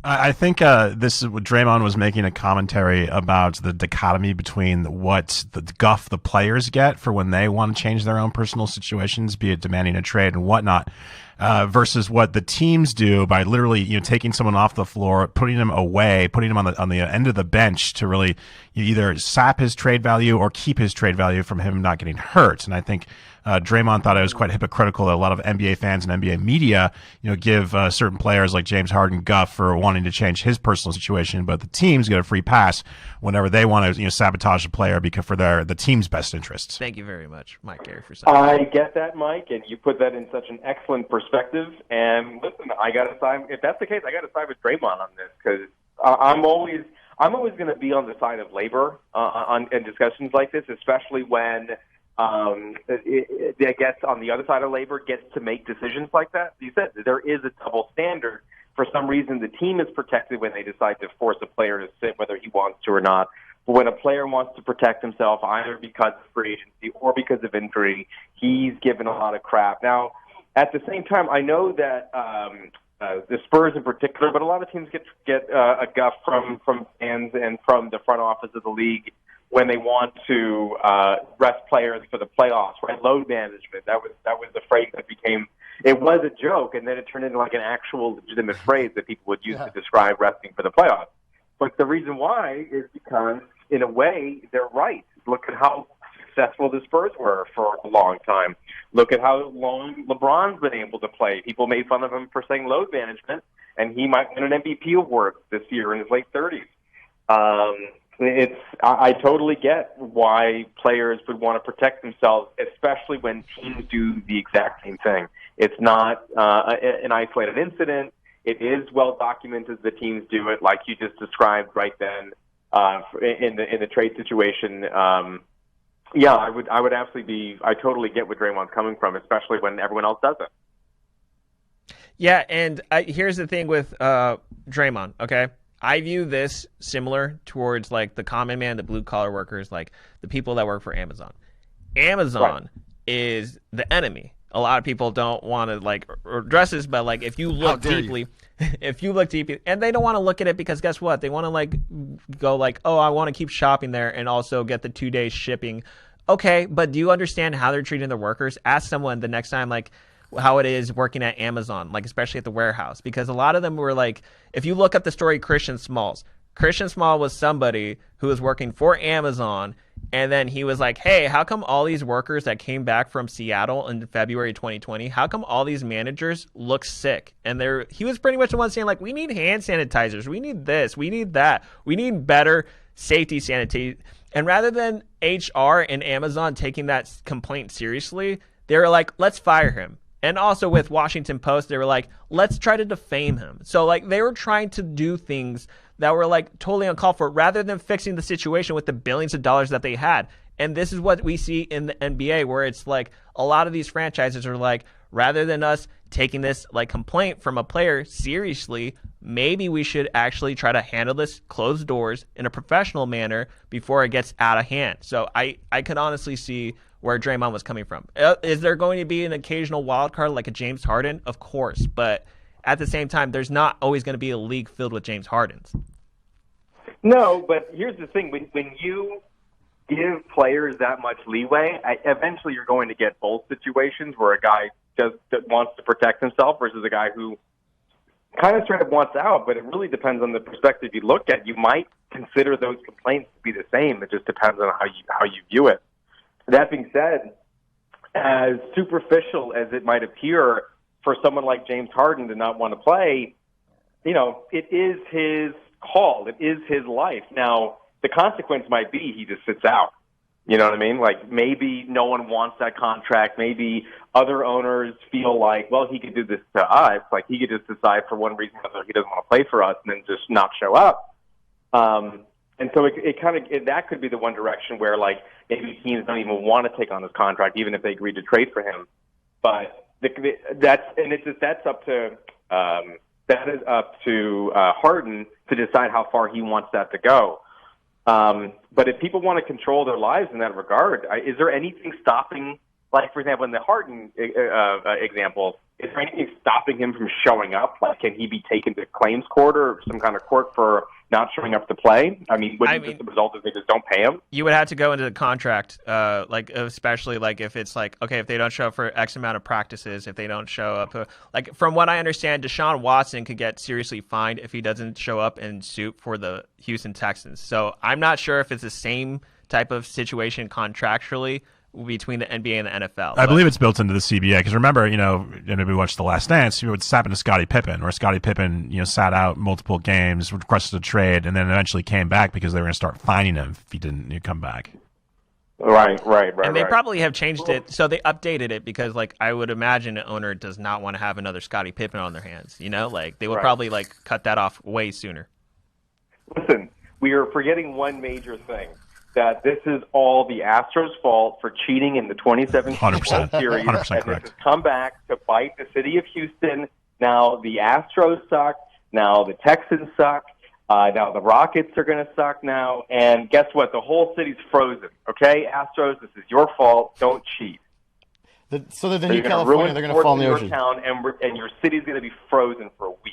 I think this is what Draymond was making a commentary about the dichotomy between what the guff the players get for when they want to change their own personal situations, be it demanding a trade and whatnot, versus what the teams do by literally taking someone off the floor, putting them away, putting them on the end of the bench to really either sap his trade value or keep his trade value from him not getting hurt. And I think Draymond thought it was quite hypocritical that a lot of NBA fans and NBA media, give certain players like James Harden guff for wanting to change his personal situation, but the teams get a free pass whenever they want to, sabotage a player because for the team's best interests. Thank you very much, Mike Gary, for saying I get that, Mike, and you put that in such an excellent perspective. And listen, I got to side. If that's the case, I got to side with Draymond on this because I'm always going to be on the side of labor in discussions like this, especially when I guess on the other side of labor gets to make decisions like that. You said there is a double standard. For some reason, the team is protected when they decide to force a player to sit, whether he wants to or not. But when a player wants to protect himself, either because of free agency or because of injury, he's given a lot of crap. Now, at the same time, I know that the Spurs in particular, but a lot of teams get a guff from fans and from the front office of the league when they want to rest players for the playoffs, right? Load management. That was the phrase that became. It was a joke, and then it turned into like an actual legitimate phrase that people would use to describe resting for the playoffs. But the reason why is because, in a way, they're right. Look at how successful the Spurs were for a long time. Look at how long LeBron's been able to play. People made fun of him for saying load management, and he might win an MVP award this year in his late 30s. I totally get why players would want to protect themselves, especially when teams do the exact same thing. It's not an isolated incident. It is well documented that teams do it, like you just described right then in the trade situation. Yeah, I would absolutely be. I totally get where Draymond's coming from, especially when everyone else doesn't. Yeah, and here's the thing with Draymond. Okay. I view this similar towards like the common man, the blue collar workers, like the people that work for Amazon. Amazon is the enemy. A lot of people don't want to like address this, but like if you look deeply, and they don't want to look at it because guess what? They want to like go like, oh, I want to keep shopping there and also get the 2 day shipping. Okay, but do you understand how they're treating their workers? Ask someone the next time like how it is working at Amazon, like especially at the warehouse, because a lot of them were like, if you look up the story, Christian Small was somebody who was working for Amazon. And then he was like, hey, how come all these workers that came back from Seattle in February 2020, how come all these managers look sick? And he was pretty much the one saying like, we need hand sanitizers. We need this. We need that. We need better safety sanitation. And rather than HR and Amazon taking that complaint seriously, they were like, let's fire him. And also with Washington Post, they were like, let's try to defame him. So like they were trying to do things that were like totally uncalled for rather than fixing the situation with the billions of dollars that they had. And this is what we see in the NBA where it's like a lot of these franchises are like, rather than us taking this like complaint from a player seriously, maybe we should actually try to handle this closed doors in a professional manner before it gets out of hand. So I could honestly see where Draymond was coming from. Is there going to be an occasional wild card like a James Harden? Of course, but at the same time, there's not always going to be a league filled with James Hardens. No, but here's the thing. When you give players that much leeway, eventually you're going to get both situations where a guy just wants to protect himself versus a guy who kind of straight up wants out, but it really depends on the perspective you look at. You might consider those complaints to be the same. It just depends on how you view it. That being said, as superficial as it might appear for someone like James Harden to not want to play, it is his call. It is his life. Now, the consequence might be he just sits out. You know what I mean? Like maybe no one wants that contract. Maybe other owners feel like, well, he could do this to us. Like he could just decide for one reason or another he doesn't want to play for us and then just not show up. And so that could be the one direction where like maybe teams don't even want to take on this contract, even if they agreed to trade for him. But that's up to Harden to decide how far he wants that to go. But if people want to control their lives in that regard, is there anything stopping Like, for example, in the Harden example, is there anything stopping him from showing up? Like, can he be taken to claims court or some kind of court for not showing up to play? I mean, wouldn't just the result is they just don't pay him? You would have to go into the contract, like especially like if it's like, okay, if they don't show up for X amount of practices, if they don't show up, like from what I understand, Deshaun Watson could get seriously fined if he doesn't show up in suit for the Houston Texans. So I'm not sure if it's the same type of situation contractually between the NBA and the NFL. I believe it's built into the CBA because remember, we watched The Last Dance. What's happened to Scottie Pippen, where Scottie Pippen, sat out multiple games, requested a trade, and then eventually came back because they were going to start fining him if he didn't come back. Right. And they probably have changed it, so they updated it because, like, I would imagine an owner does not want to have another Scottie Pippen on their hands. Like they would probably cut that off way sooner. Listen, we are forgetting one major thing. That this is all the Astros' fault for cheating in the 2017 World Series. 100% and correct. This has come back to bite the city of Houston. Now the Astros suck. Now the Texans suck. Now the Rockets are going to suck now. And guess what? The whole city's frozen. Okay, Astros, this is your fault. Don't cheat. So they're in California. They're going to fall in the ocean. Town, and your city's going to be frozen for a week.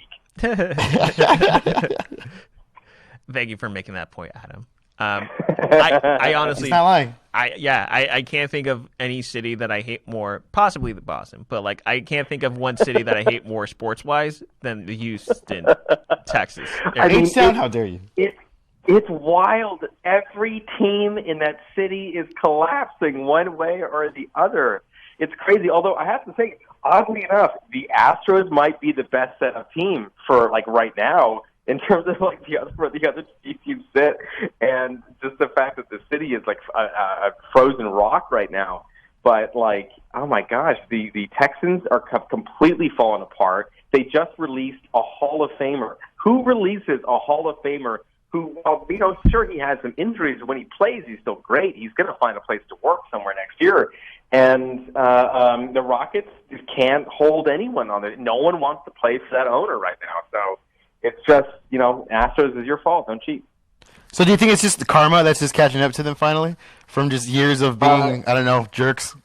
Thank you for making that point, Adam. I honestly, he's not lying. I can't think of any city that I hate more, possibly the Boston, but like I can't think of one city that I hate more sports wise than the Houston, Texas. H-Town, how dare you? It's wild. Every team in that city is collapsing one way or the other. It's crazy. Although I have to say, oddly enough, the Astros might be the best set of team for like right now. In terms of like where the other teams sit, and just the fact that the city is like a frozen rock right now. But like, oh my gosh, the Texans are completely falling apart. They just released a Hall of Famer. Who releases a Hall of Famer who, sure he has some injuries. When he plays, he's still great. He's going to find a place to work somewhere next year. And the Rockets just can't hold anyone on it. No one wants to play for that owner right now. So. It's just, Astros is your fault. Don't cheat. So do you think it's just the karma that's just catching up to them finally from just years of being, jerks?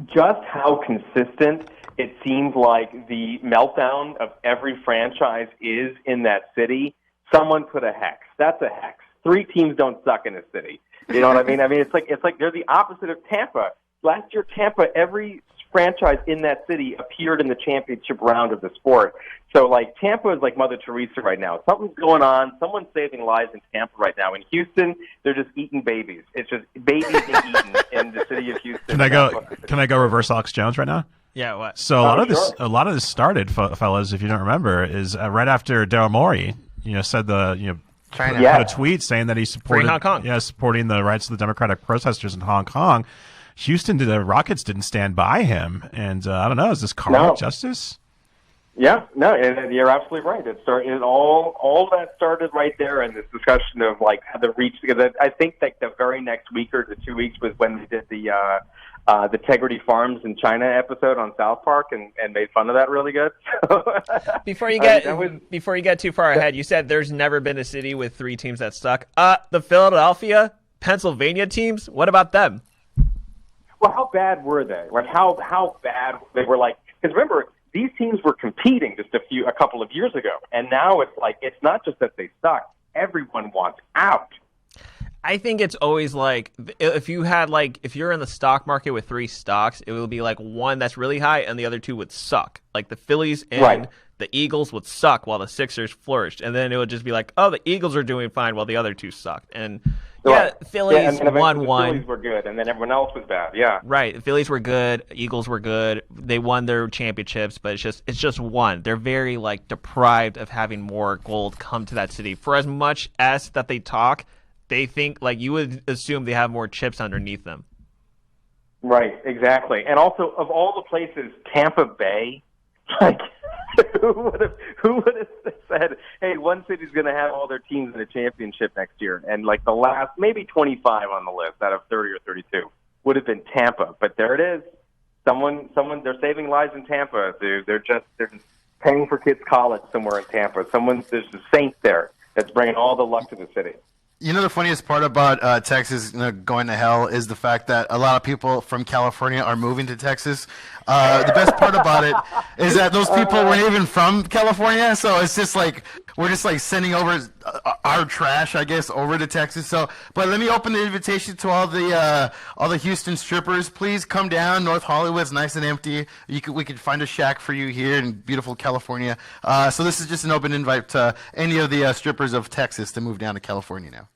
Just how consistent it seems like the meltdown of every franchise is in that city. Someone put a hex. That's a hex. 3 teams don't suck in a city. You know what I mean? I mean, it's like they're the opposite of Tampa. Last year, Tampa, every franchise in that city appeared in the championship round of the sport. So, like, Tampa is like Mother Teresa right now. Something's going on. Someone's saving lives in Tampa right now. In Houston, they're just eating babies. It's just babies being eaten in the city of Houston. Can I go reverse Alex Jones right now? Yeah, what? So a lot of this started, fellas, if you don't remember, is right after Daryl Morey, said put a tweet saying that he supported Hong Kong. Supporting the rights of the Democratic protesters in Hong Kong. Houston, the Rockets didn't stand by him, and I don't know. Is this karmic justice? Yeah, no, and you're absolutely right. It all that started right there in this discussion of like the reach. Because I think like the very next week or the 2 weeks was when they did the Tegrity Farms in China episode on South Park and made fun of that really good. Before you get too far ahead, you said there's never been a city with 3 teams that stuck. The Philadelphia, Pennsylvania teams. What about them? Well, how bad were they? Like how bad they were? Like, because remember, these teams were competing just a couple of years ago, and now it's like it's not just that they suck; everyone wants out. I think it's always like if you're in the stock market with 3 stocks, it will be like one that's really high and the other 2 would suck. Like the Phillies and the Eagles would suck while the Sixers flourished, and then it would just be like, oh, the Eagles are doing fine while the other 2 sucked. And Phillies won. The Phillies were good, and then everyone else was bad. Yeah, right. The Phillies were good. Eagles were good. They won their championships, but it's just one. They're very like deprived of having more gold come to that city. For as much as that they talk, they think like you would assume they have more chips underneath them. Right. Exactly. And also, of all the places, Tampa Bay, like. Who would have said, hey, one city's going to have all their teams in a championship next year? And like the last, maybe 25 on the list out of 30 or 32 would have been Tampa. But there it is. Someone, they're saving lives in Tampa. They're just paying for kids' college somewhere in Tampa. There's a saint there that's bringing all the luck to the city. You know, the funniest part about Texas going to hell is the fact that a lot of people from California are moving to Texas. The best part about it is that those people weren't even from California, so it's just like we're just like sending over our trash, I guess, over to Texas. So, but let me open the invitation to all the Houston strippers. Please come down. North Hollywood's nice and empty. We could find a shack for you here in beautiful California. So this is just an open invite to any of the strippers of Texas to move down to California now.